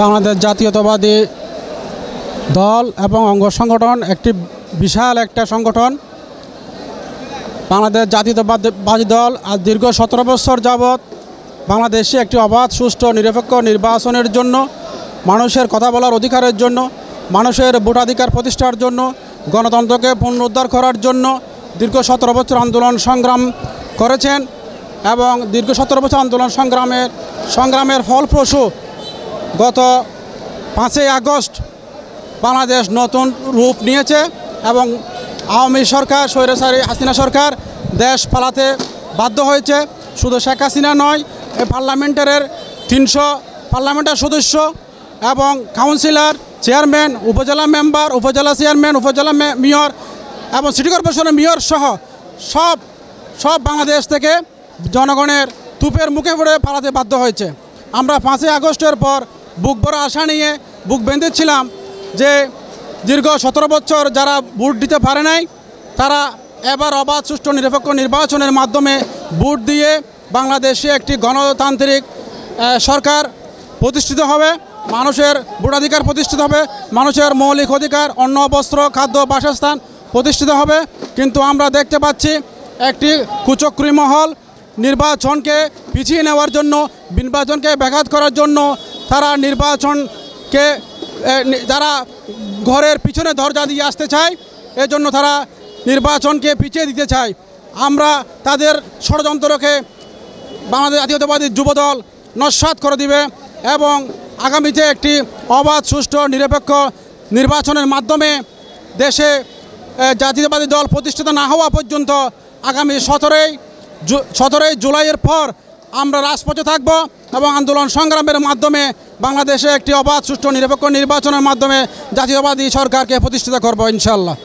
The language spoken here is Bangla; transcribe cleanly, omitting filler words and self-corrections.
বাংলাদেশ জাতীয়তাবাদী দল এবং অঙ্গ সংগঠন একটি বিশাল একটা সংগঠন। বাংলাদেশ জাতীয়তাবাদী দল আজ দীর্ঘ 17 বছর যাবৎ বাংলাদেশে একটি অবাধ, সুষ্ঠু, নিরপেক্ষ নির্বাচনের জন্য, মানুষের কথা বলার অধিকারের জন্য, মানুষের ভোটাধিকার প্রতিষ্ঠার জন্য, গণতন্ত্রকে পুনরুদ্ধার করার জন্য দীর্ঘ 17 বছর আন্দোলন সংগ্রাম করেছেন এবং দীর্ঘ 17 বছর আন্দোলন সংগ্রামের ফলপ্রসূ গত 5ই আগস্ট বাংলাদেশ নতুন রূপ নিয়েছে এবং আওয়ামী সরকার, স্বৈরাচারী হাসিনা সরকার দেশ পালাতে বাধ্য হয়েছে। শুধু শেখ হাসিনা নয়, এই পার্লামেন্টের 300 পার্লামেন্টের সদস্য এবং কাউন্সিলর, চেয়ারম্যান, উপজেলা মেম্বার, উপজেলা চেয়ারম্যান, উপজেলা মেয়র এবং সিটি কর্পোরেশনের মেয়র সহ সব বাংলাদেশ থেকে জনগণের তুপের মুখে পড়ে পালাতে বাধ্য হয়েছে। আমরা 5ই আগস্টের পর বুক ভরা আশা নিয়ে বুক বেঁধেছিলাম যে দীর্ঘ 17 বছর যারা ভোট দিতে পারে নাই তারা এবার অবাধ, সুষ্ঠু, নিরপেক্ষ নির্বাচনের মাধ্যমে ভোট দিয়ে বাংলাদেশে একটি গণতান্ত্রিক সরকার প্রতিষ্ঠিত হবে, মানুষের ভোটাধিকার প্রতিষ্ঠিত হবে, মানুষের মৌলিক অধিকার, অন্ন, বস্ত্র, খাদ্য, বাসস্থান প্রতিষ্ঠিত হবে। কিন্তু আমরা দেখতে পাচ্ছি একটি কুচক্রী মহল নির্বাচনকে পিছিয়ে নেওয়ার জন্য, নির্বাচনকে ব্যাঘাত করার জন্য যারা ঘরের পিছনে দরজা দিয়ে আসতে চায়, এজন্য তারা নির্বাচনকে পিছিয়ে দিতে চায়। আমরা তাদের ষড়যন্ত্রকে বাংলাদেশ জাতীয়তাবাদী যুবদল নস্যাৎ করে দিবে এবং আগামীতে একটি অবাধ, সুষ্ঠু, নিরপেক্ষ নির্বাচনের মাধ্যমে দেশে জাতীয়তাবাদী দল প্রতিষ্ঠিত না হওয়া পর্যন্ত আগামী 17ই জুলাইয়ের পর আমরা রাজপথে থাকব এবং আন্দোলন সংগ্রামের মাধ্যমে বাংলাদেশে একটি অবাধ, সুষ্ঠু, নিরপেক্ষ নির্বাচনের মাধ্যমে জাতীয়তাবাদী সরকারকে প্রতিষ্ঠিত করব ইনশাআল্লাহ।